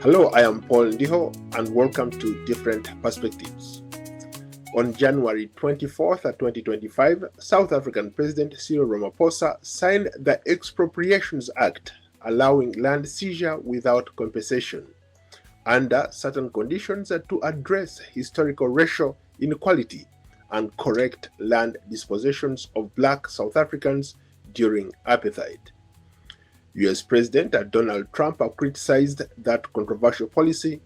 Hello, I am Paul Ndiho, and welcome to Different Perspectives. On January 24th, 2025, South African President Cyril Ramaphosa signed the Expropriation Act, allowing land seizure without compensation, under certain conditions to address historical racial inequality and correct land dispossessions of Black South Africans during apartheid. US President Donald Trump criticized that controversial policy,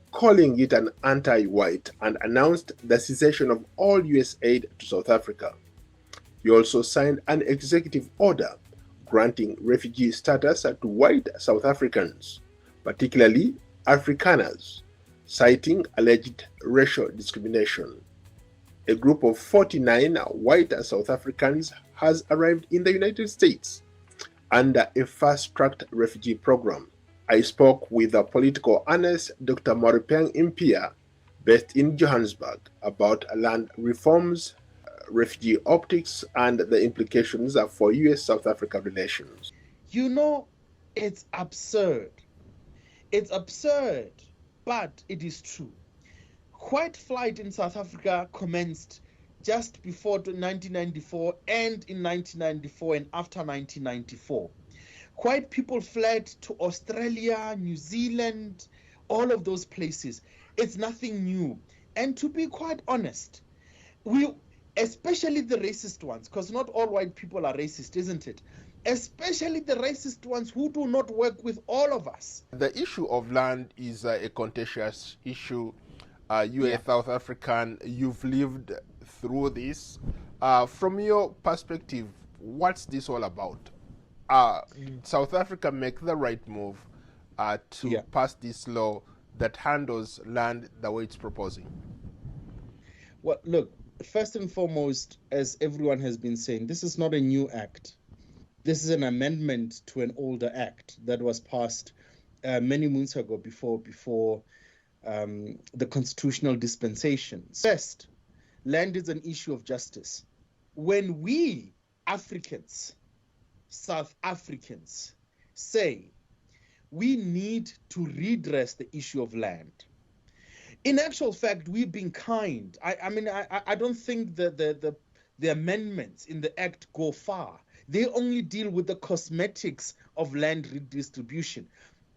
calling it an anti-white, and announced the cessation of all US aid to South Africa. He also signed an executive order granting refugee status to white South Africans, particularly Afrikaners, citing alleged racial discrimination. A group of 49 white South Africans has arrived in the United States under a fast-tracked refugee program. I spoke with a political analyst, Dr. Moripeng Impia, based in Johannesburg, about land reforms, refugee optics, and the implications for US-South Africa relations. You know, it's absurd. It's absurd, but it is true. White flight in South Africa commenced just before 1994 and in 1994 and after 1994. White people fled to Australia, New Zealand, all of those places. It's nothing new. And to be quite honest, especially the racist ones, because not all white people are racist, isn't it? Especially the racist ones who do not work with all of us. The issue of land is a contentious issue. You are South African, you've lived through this. From your perspective, what's this all about? Did South Africa make the right move to pass this law that handles land the way it's proposing? Well, look, first and foremost, as everyone has been saying, this is not a new act. This is an amendment to an older act that was passed many moons ago before the constitutional dispensations. First, land is an issue of justice. When we Africans, South Africans, say we need to redress the issue of land, in actual fact, we've been kind. I don't think the amendments in the act go far. They only deal with the cosmetics of land redistribution.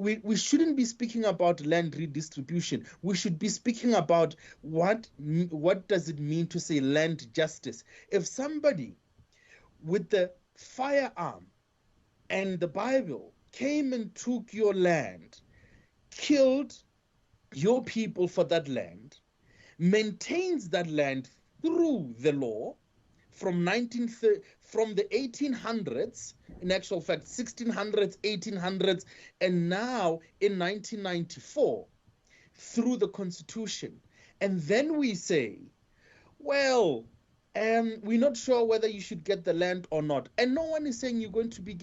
We shouldn't be speaking about land redistribution. We should be speaking about what does it mean to say land justice. If somebody with the firearm and the Bible came and took your land, killed your people for that land, maintains that land through the law from the 1800s, in actual fact 1600s, 1800s, and now in 1994 through the Constitution, and then we say, well, we're not sure whether you should get the land or not, and no one is saying you're going to be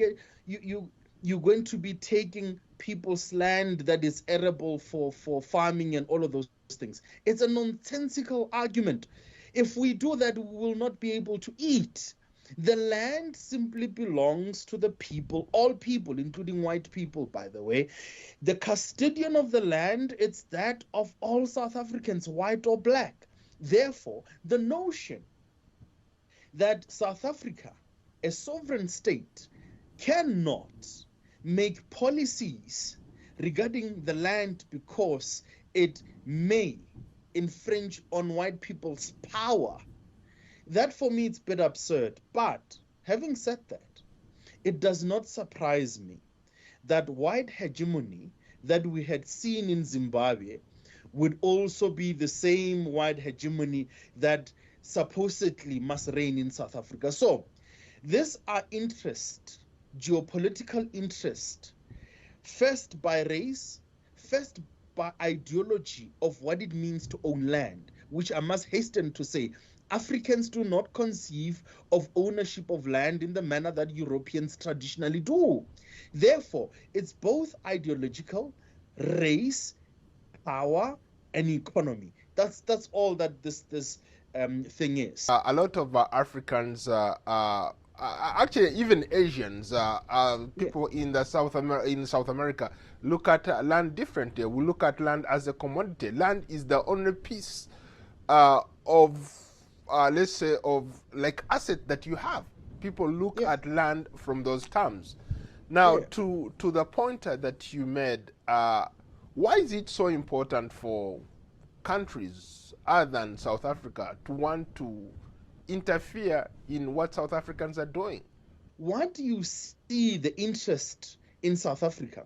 you're going to be taking people's land that is arable for farming and all of those things. It's a nonsensical argument. If we do that, we will not be able to eat. The land simply belongs to the people, all people, including white people, by the way. The custodian of the land, it's that of all South Africans, white or black. Therefore, the notion that South Africa, a sovereign state, cannot make policies regarding the land because it may infringe on white people's power, that for me it's a bit absurd. But having said that, it does not surprise me that white hegemony that we had seen in Zimbabwe would also be the same white hegemony that supposedly must reign in South Africa. So these are interest, geopolitical interest, first by race, first by ideology of what it means to own land, which I must hasten to say, Africans do not conceive of ownership of land in the manner that Europeans traditionally do. Therefore, it's both ideological, race, power, and economy. That's all that this thing is. A lot of Africans actually, even Asians, people in the South America, look at land differently. We look at land as a commodity. Land is the only piece of, let's say, of like asset that you have. People look at land from those terms. Now, to the point that you made, why is it so important for countries other than South Africa to want to interfere in what South Africans are doing? Why do you see the interest in South Africa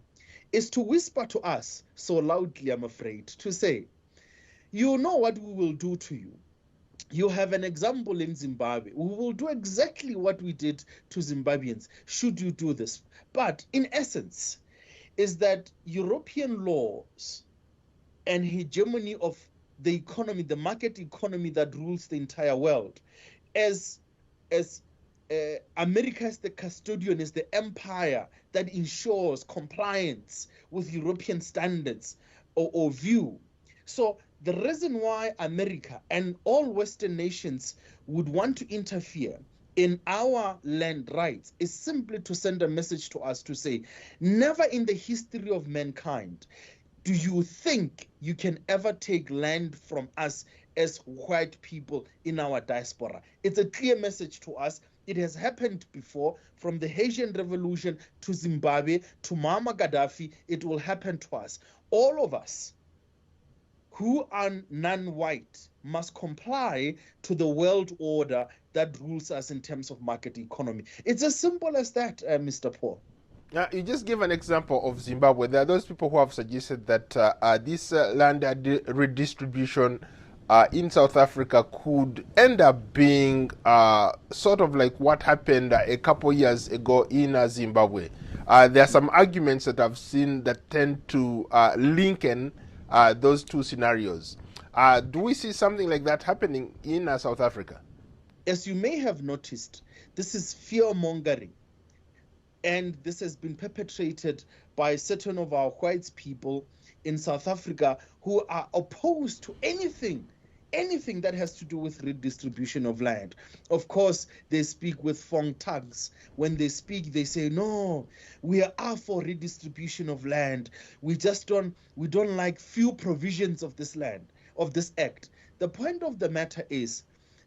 is to whisper to us so loudly, I'm afraid, to say, you know what we will do to you. You have an example in Zimbabwe. We will do exactly what we did to Zimbabweans should you do this. But in essence, is that European laws and hegemony of the economy, the market economy that rules the entire world, as America is the custodian, is the empire that ensures compliance with European standards or view. So the reason why America and all Western nations would want to interfere in our land rights is simply to send a message to us to say, never in the history of mankind do you think you can ever take land from us as white people in our diaspora? It's a clear message to us. It has happened before, from the Haitian Revolution to Zimbabwe to Muammar Gaddafi. It will happen to us. All of us who are non-white must comply to the world order that rules us in terms of market economy. It's as simple as that, Mr. Paul. You just give an example of Zimbabwe. There are those people who have suggested that this land redistribution in South Africa could end up being sort of like what happened a couple years ago in Zimbabwe. There are some arguments that I've seen that tend to linken those two scenarios. Do we see something like that happening in South Africa? As you may have noticed, this is fear-mongering. And this has been perpetrated by certain of our white people in South Africa who are opposed to anything that has to do with redistribution of land. Of course, they speak with fong tongues. When they speak, they say, no, we are for redistribution of land. We don't like few provisions of this land, of this act. The point of the matter is,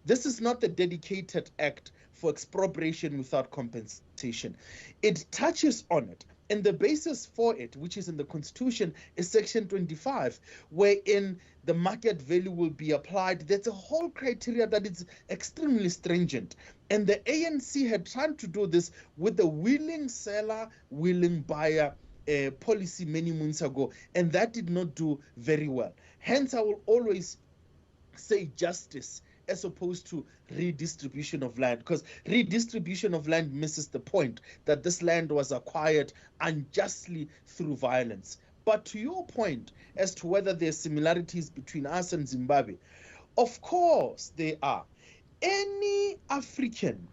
this is not the dedicated act for expropriation without compensation. It touches on it. And the basis for it, which is in the Constitution, is Section 25, wherein the market value will be applied. There's a whole criteria that is extremely stringent. And the ANC had tried to do this with the willing seller, willing buyer policy many months ago, and that did not do very well. Hence, I will always say justice as opposed to redistribution of land, because redistribution of land misses the point that this land was acquired unjustly through violence. But to your point as to whether there are similarities between us and Zimbabwe, of course there are. Any African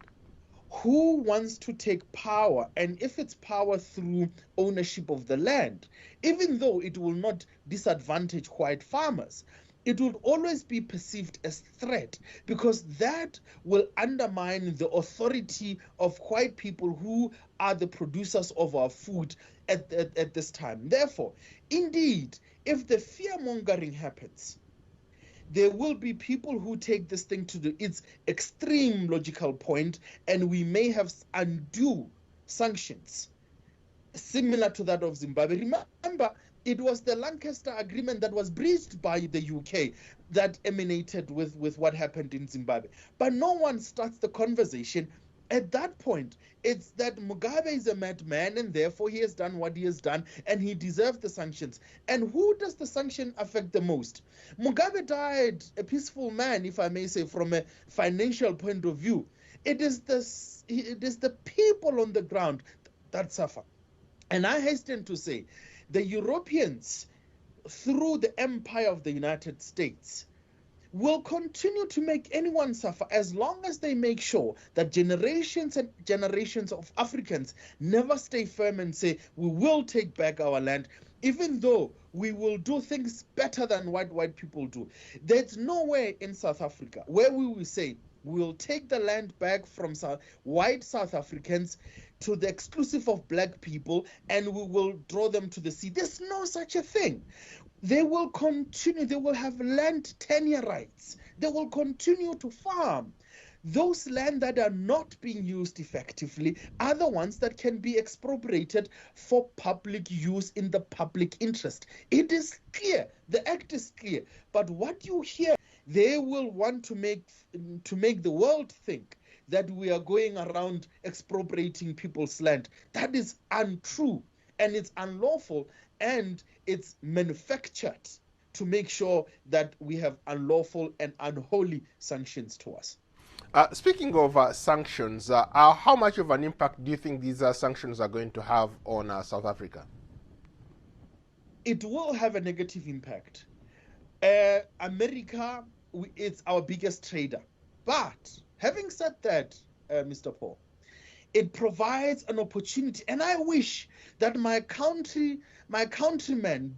who wants to take power, and if it's power through ownership of the land, even though it will not disadvantage white farmers, it will always be perceived as threat, because that will undermine the authority of white people who are the producers of our food at this time. Therefore, indeed, if the fear-mongering happens, there will be people who take this thing to its extreme logical point, and we may have undue sanctions similar to that of Zimbabwe. Remember, it was the Lancaster Agreement that was breached by the UK that emanated with what happened in Zimbabwe. But no one starts the conversation. At that point, it's that Mugabe is a madman, and therefore he has done what he has done, and he deserves the sanctions. And who does the sanction affect the most? Mugabe died a peaceful man, if I may say, from a financial point of view. It is the people on the ground that suffer. And I hasten to say, the Europeans, through the empire of the United States, will continue to make anyone suffer as long as they make sure that generations and generations of Africans never stay firm and say, we will take back our land, even though we will do things better than what white people do. There's nowhere in South Africa where we will say, We will take the land back from white South Africans to the exclusive of black people, and we will draw them to the sea. There's no such a thing. They will continue. They will have land tenure rights. They will continue to farm. Those land that are not being used effectively are the ones that can be expropriated for public use in the public interest. It is clear. The act is clear. But what you hear, they will want to make the world think that we are going around expropriating people's land. That is untrue, and it's unlawful, and it's manufactured to make sure that we have unlawful and unholy sanctions to us. Speaking of sanctions, how much of an impact do you think these sanctions are going to have on South Africa? It will have a negative impact. America, it's our biggest trader. But having said that, Mr. Paul, it provides an opportunity, and I wish that my countrymen,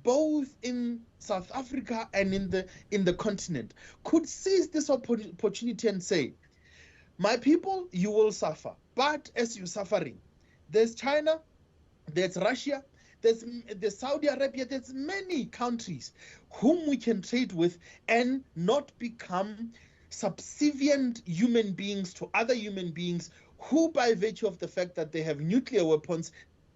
both in South Africa and in the continent, could seize this opportunity and say, my people, you will suffer. But as you're suffering, there's China, there's Russia, there's Saudi Arabia, there's many countries whom we can trade with and not become subservient human beings to other human beings who, by virtue of the fact that they have nuclear weapons,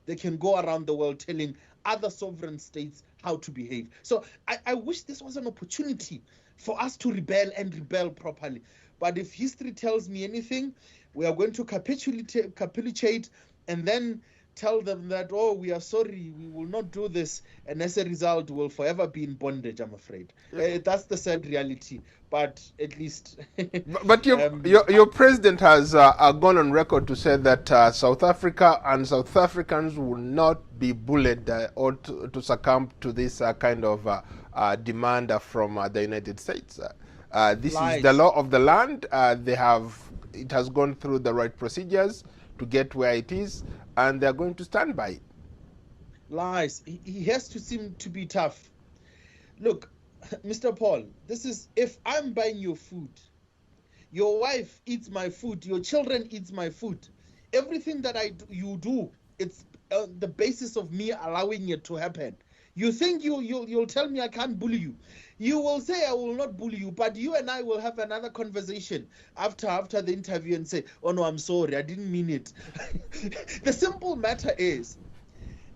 they can go around the world telling other sovereign states how to behave. So I wish this was an opportunity for us to rebel and rebel properly. But if history tells me anything, we are going to capitulate and then tell them that, oh, we are sorry, we will not do this. And as a result, we'll forever be in bondage, I'm afraid. That's the sad reality. But at least... but your president has gone on record to say that South Africa and South Africans will not be bullied or to succumb to this kind of demand from the United States. This Lies. Is the law of the land. It has gone through the right procedures to get where it is, and they're going to stand by it. Lies. He has to seem to be tough. Look, Mr. Paul, this is, if I'm buying your food, your wife eats my food, your children eats my food, everything that you do, it's the basis of me allowing it to happen. You think you'll tell me I can't bully you. You will say I will not bully you, but you and I will have another conversation after the interview and say, oh no, I'm sorry, I didn't mean it. The simple matter is,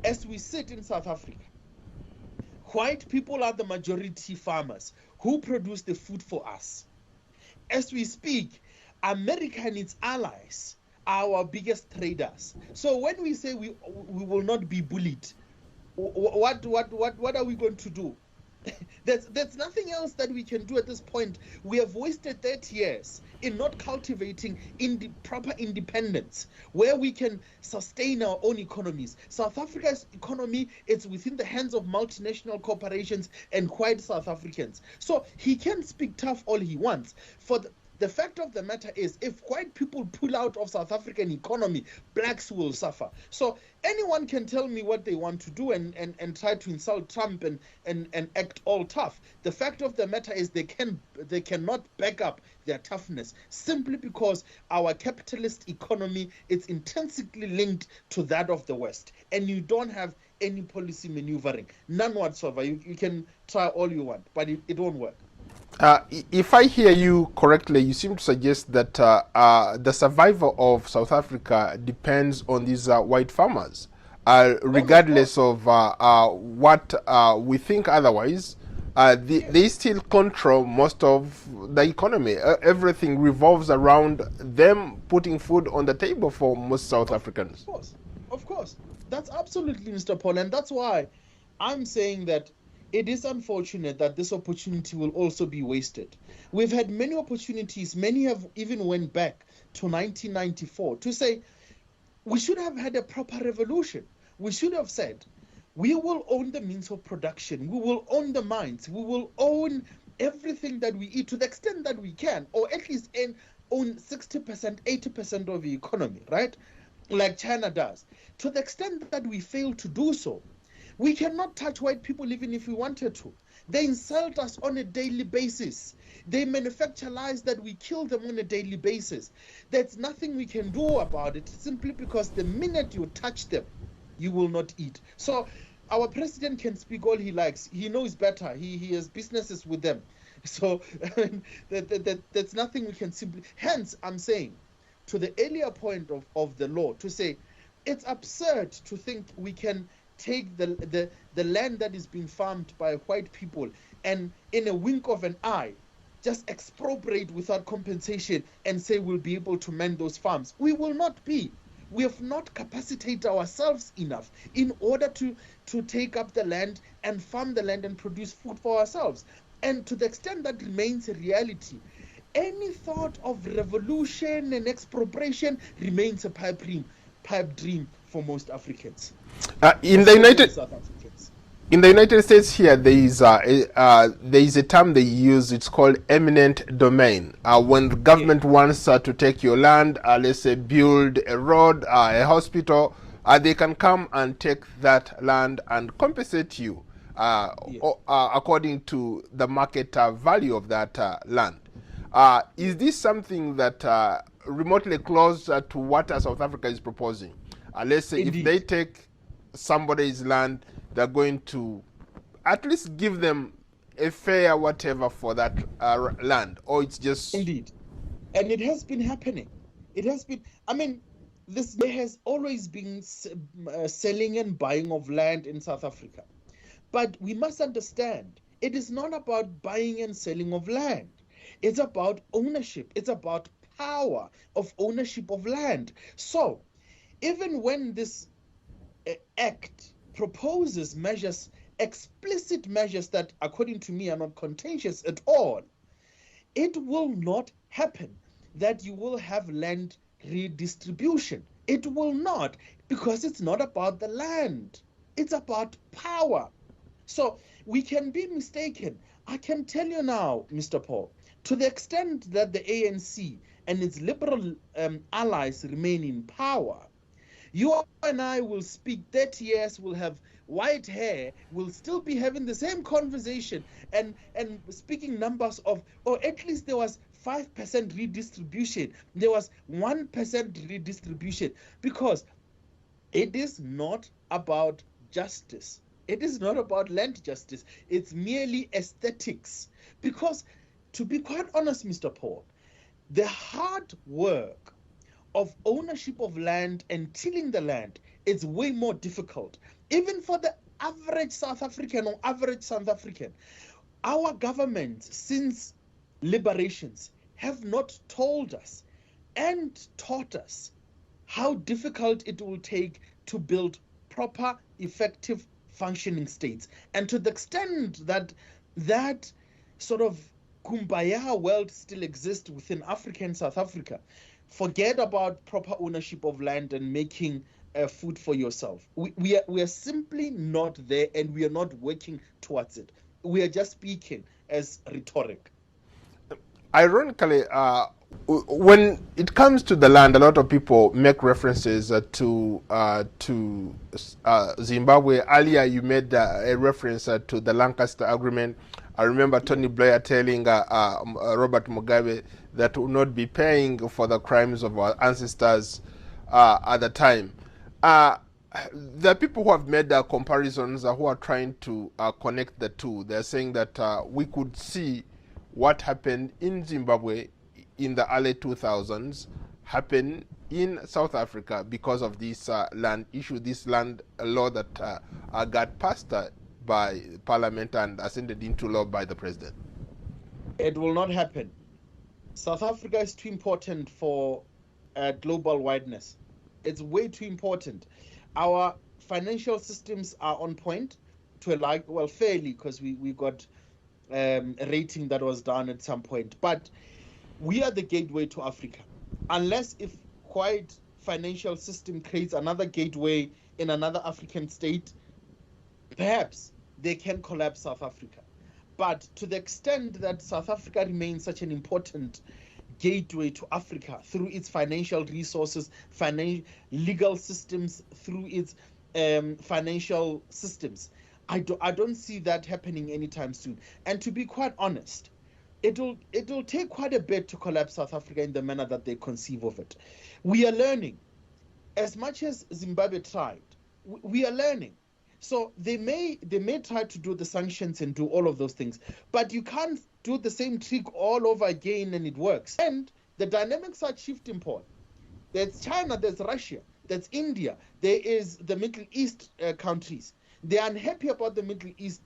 as we sit in South Africa, white people are the majority farmers who produce the food for us. As we speak, America and its allies are our biggest traders. So when we say we will not be bullied, what are we going to do? There's nothing else that we can do at this point. We have wasted 30 years in not cultivating proper independence where we can sustain our own economies. South Africa's economy is within the hands of multinational corporations and white South Africans. So he can speak tough all he wants. The fact of the matter is, if white people pull out of South African economy, blacks will suffer. So anyone can tell me what they want to do and try to insult Trump and act all tough. The fact of the matter is they cannot back up their toughness simply because our capitalist economy is intrinsically linked to that of the West. And you don't have any policy maneuvering, none whatsoever. You can try all you want, but it won't work. If I hear you correctly, you seem to suggest that the survival of South Africa depends on these white farmers, regardless of what we think otherwise. They still control most of the economy. Everything revolves around them putting food on the table for most South Africans. Of course. That's absolutely, Mr. Paul, and that's why I'm saying that it is unfortunate that this opportunity will also be wasted. We've had many opportunities. Many have even went back to 1994 to say we should have had a proper revolution. We should have said we will own the means of production. We will own the mines. We will own everything that we eat to the extent that we can, or at least own 60%, 80% of the economy, right? Like China does. To the extent that we fail to do so, we cannot touch white people even if we wanted to. They insult us on a daily basis. They manufacture lies that we kill them on a daily basis. There's nothing we can do about it, simply because the minute you touch them, you will not eat. So our president can speak all he likes. He knows better. He has businesses with them. So that's nothing we can simply... Hence, I'm saying, to the earlier point of the law, to say it's absurd to think we can take the land that is being farmed by white people and in a wink of an eye just expropriate without compensation and say we'll be able to mend those farms. We will not be. We have not capacitated ourselves enough in order to take up the land and farm the land and produce food for ourselves. And to the extent that remains a reality, any thought of revolution and expropriation remains a pipe dream for most Africans. In the United States here, there is a term they use. It's called eminent domain. When the government wants to take your land, let's say build a road, a hospital, they can come and take that land and compensate you according to the market value of that land. Is this something that remotely close to what South Africa is proposing? Let's say if they take somebody's land, they're going to at least give them a fair whatever for that land, or it's just... Indeed. And it has been happening. It has been, I mean, there has always been selling and buying of land in South Africa. But we must understand, it is not about buying and selling of land. It's about ownership. It's about power of ownership of land. So even when this act proposes measures, explicit measures that, according to me, are not contentious at all, it will not happen that you will have land redistribution. It will not, because it's not about the land. It's about power. So we can be mistaken. I can tell you now, Mr. Paul, to the extent that the ANC and its liberal allies remain in power, you and I will speak 30 years, will have white hair, will still be having the same conversation and speaking numbers of, or at least there was 5% redistribution, there was 1% redistribution, because it is not about justice. It is not about land justice. It's merely aesthetics. Because, to be quite honest, Mr. Paul, the hard work of ownership of land and tilling the land is way more difficult. Even for the average South African or average South African, our governments since liberations have not told us and taught us how difficult it will take to build proper, effective, functioning states. And to the extent that that sort of kumbaya world still exists within African South Africa, forget about proper ownership of land and making food for yourself. We are simply not there, and we are not working towards it. We are just speaking as rhetoric. Ironically, when it comes to the land, a lot of people make references to Zimbabwe. Earlier, you made a reference to the Lancaster Agreement. I remember Tony Blair telling Robert Mugabe that will not be paying for the crimes of our ancestors at the time. There are people who have made comparisons who are trying to connect the two. They're saying that we could see what happened in Zimbabwe in the early 2000s happen in South Africa because of this land issue, this land law that got passed by Parliament and ascended into law by the President. It will not happen. South Africa is too important for global wideness. It's way too important. Our financial systems are on point to fairly, because we got a rating that was done at some point. But we are the gateway to Africa. Unless if quite financial system creates another gateway in another African state, perhaps they can collapse South Africa. But to the extent that South Africa remains such an important gateway to Africa through its financial resources, legal systems, through its financial systems, I don't see that happening anytime soon. And to be quite honest, it'll take quite a bit to collapse South Africa in the manner that they conceive of it. We are learning. As much as Zimbabwe tried, we are learning. So they may try to do the sanctions and do all of those things, but you can't do the same trick all over again and it works. And the dynamics are shifting, Paul. There's China, there's Russia, there's India, there is the Middle East countries. They are unhappy about the Middle East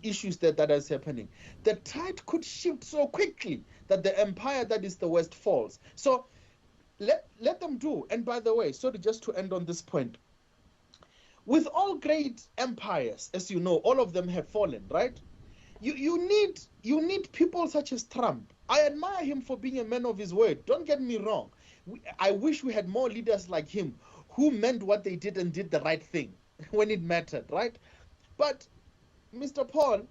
issues that is happening. The tide could shift so quickly that the empire that is the West falls. So let them do. And by the way, sorry, just to end on this point, with all great empires, as you know, all of them have fallen, right? You need people such as Trump. I admire him for being a man of his word. Don't get me wrong. I wish we had more leaders like him who meant what they did and did the right thing when it mattered, right? But Mr. Paul,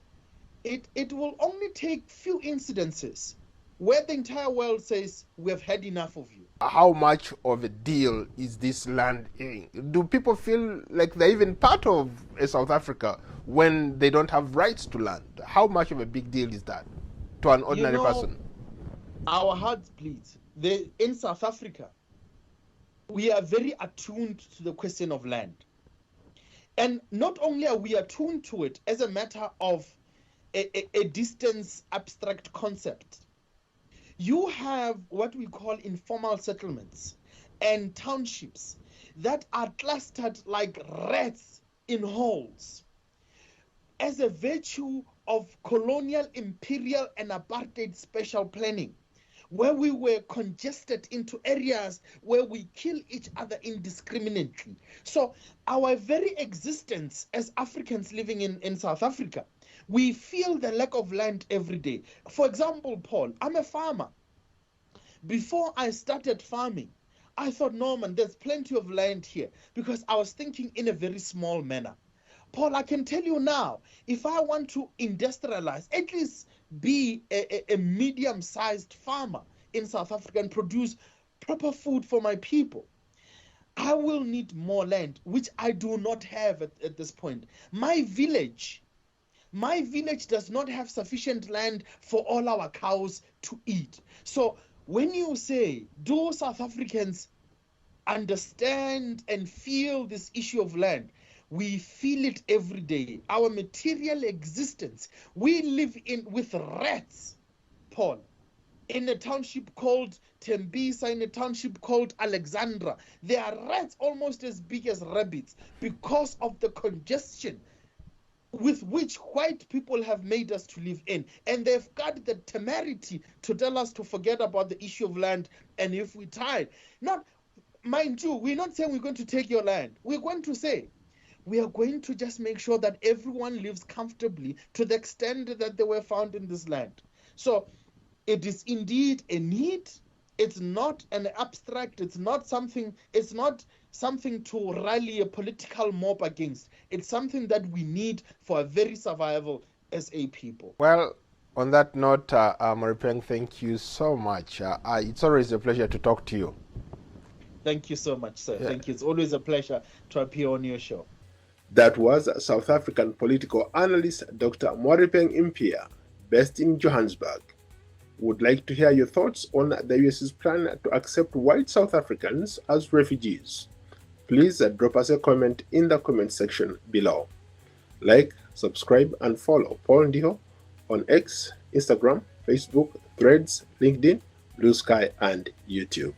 it will only take few incidences where the entire world says we have had enough of you. How much of a deal is this land in? Do people feel like they're even part of South Africa when they don't have rights to land? How much of a big deal is that to an ordinary person? Our hearts bleed. In South Africa, we are very attuned to the question of land. And not only are we attuned to it as a matter of a distance abstract concept, you have what we call informal settlements and townships that are clustered like rats in holes as a virtue of colonial, imperial, and apartheid special planning, where we were congested into areas where we kill each other indiscriminately. So our very existence as Africans living in South Africa, we feel the lack of land every day. For example, Paul, I'm a farmer. Before I started farming, I thought, no, man, there's plenty of land here, because I was thinking in a very small manner. Paul, I can tell you now, if I want to industrialize, at least be a medium-sized farmer in South Africa and produce proper food for my people, I will need more land, which I do not have at this point. My village does not have sufficient land for all our cows to eat. So when you say, do South Africans understand and feel this issue of land? We feel it every day. Our material existence. We live with rats, Paul, in a township called Tembisa, in a township called Alexandra. There are rats almost as big as rabbits because of the congestion with which white people have made us to live in. And they've got the temerity to tell us to forget about the issue of land. And if we try, mind you, we're not saying we're going to take your land. We're going to say, we are going to just make sure that everyone lives comfortably to the extent that they were found in this land. So it is indeed a need. It's not an abstract. It's not something to rally a political mob against. It's something that we need for our very survival as a people. Well, on that note, Maripeng, thank you so much. It's always a pleasure to talk to you. Thank you so much, sir. Yeah. Thank you. It's always a pleasure to appear on your show. That was South African political analyst Dr. Maripeng Impia, based in Johannesburg. Would like to hear your thoughts on the US's plan to accept white South Africans as refugees. Please drop us a comment in the comment section below. Like, subscribe, and follow Paul Ndiho on X, Instagram, Facebook, Threads, LinkedIn, Blue Sky, and YouTube.